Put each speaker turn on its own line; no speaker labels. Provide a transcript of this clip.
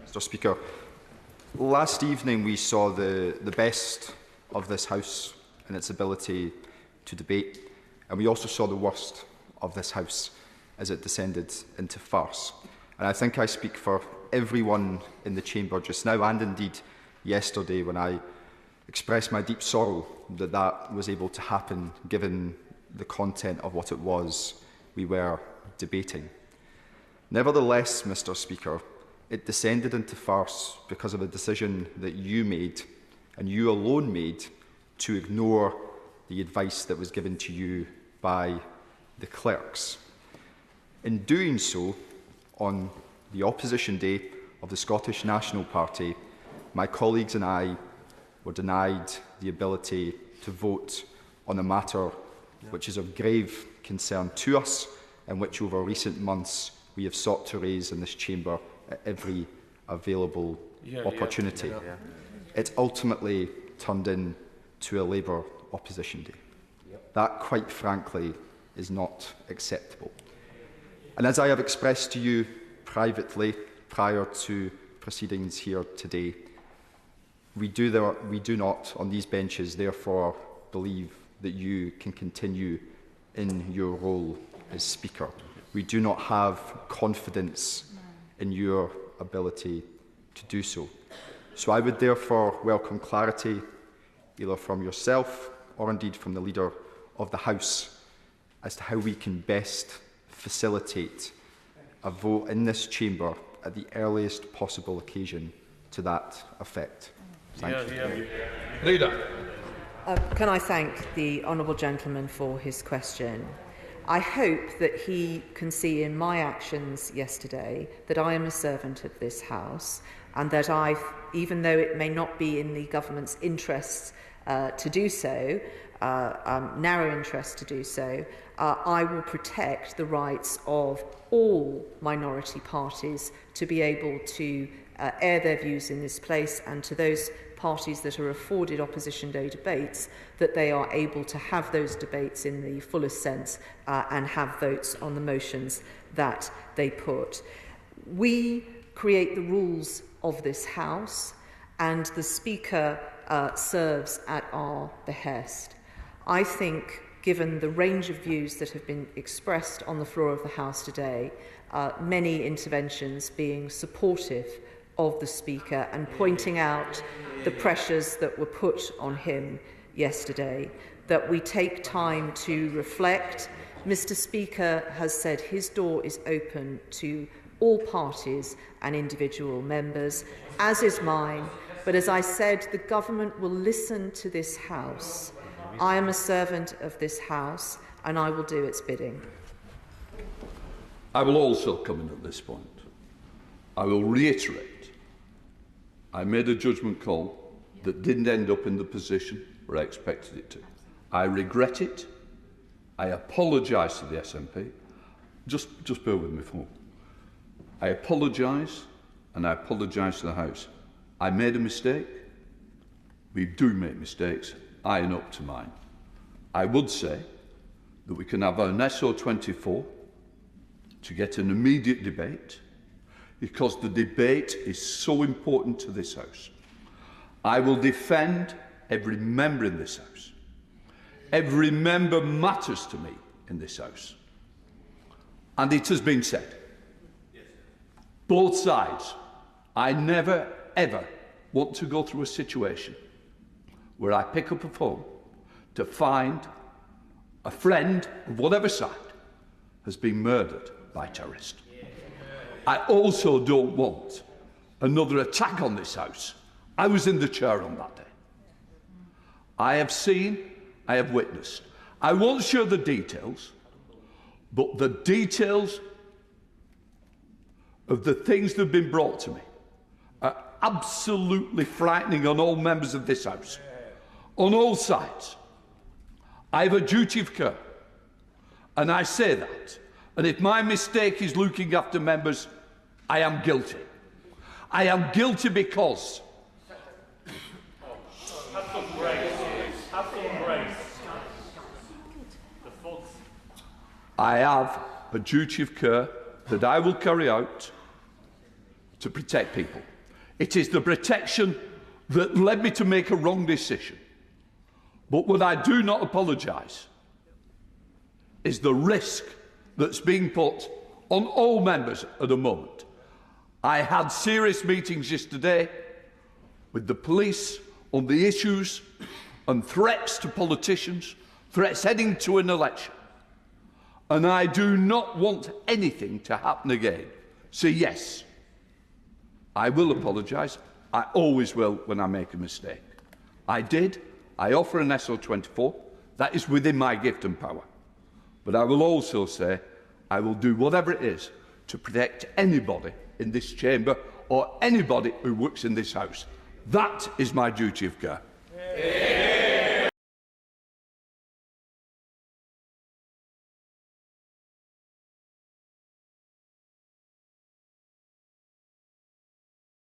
Mr. Speaker. Last evening we saw the best of this House and its ability to debate, and we also saw the worst of this House as it descended into farce. And I think I speak for everyone in the chamber just now, and indeed yesterday, when I expressed my deep sorrow that that was able to happen, given the content of what it was we were debating. Nevertheless, Mr. Speaker, it descended into farce because of a decision that you made, and you alone made, to ignore the advice that was given to you by the clerks. In doing so, on the opposition day of the Scottish National Party, my colleagues and I were denied the ability to vote on a matter which is of grave concern to us, and which over recent months we have sought to raise in this chamber at every available opportunity. It ultimately turned into a Labour opposition day. That, quite frankly, is not acceptable. And as I have expressed to you privately prior to proceedings here today, we do not, on these benches, therefore believe that you can continue in your role as Speaker. We do not have confidence in your ability to do so. So I would therefore welcome clarity, either from yourself or indeed from the Leader of the House, as to how we can best facilitate a vote in this chamber at the earliest possible occasion to that effect. Thank you.
Leader.
Can I thank the honourable gentleman for his question? I hope that he can see in my actions yesterday that I am a servant of this House, and that even though it may not be in the government's interests to do so, narrow interest to do so, I will protect the rights of all minority parties to be able to air their views in this place, and to those parties that are afforded opposition day debates, that they are able to have those debates in the fullest sense and have votes on the motions that they put. We create the rules of this House, and the Speaker serves at our behest. I think, given the range of views that have been expressed on the floor of the House today, many interventions being supportive of the Speaker and pointing out the pressures that were put on him yesterday, that we take time to reflect. Mr. Speaker has said his door is open to all parties and individual members, as is mine. But as I said, the government will listen to this House. I am a servant of this House, and I will do its bidding.
I will also come in at this point. I will reiterate, I made a judgment call that didn't end up in the position where I expected it to. I regret it. I apologise to the SNP. Just bear with me for a moment. I apologise, and I apologise to the House. I made a mistake. We do make mistakes. I own up to mine. I would say that we can have an SO24 to get an immediate debate, because the debate is so important to this House. I will defend every member in this House. Every member matters to me in this House. And it has been said, both sides, I never, ever want to go through a situation where I pick up a phone to find a friend of whatever side has been murdered by terrorists. I also don't want another attack on this House. I was in the chair on that day. I have seen, I have witnessed. I won't share the details, but the details of the things that have been brought to me are absolutely frightening on all members of this House, on all sides. I have a duty of care, and I say that. And if my mistake is looking after members, I am guilty. I am guilty because I have a duty of care that I will carry out to protect people. It is the protection that led me to make a wrong decision. But what I do not apologise is the risk that's being put on all members at the moment. I had serious meetings yesterday with the police on the issues and threats to politicians, threats heading to an election. And I do not want anything to happen again. So yes, I will apologise. I always will when I make a mistake. I did. I offer an SO24. That is within my gift and power. But I will also say I will do whatever it is to protect anybody in this chamber or anybody who works in this House. That is my duty of care.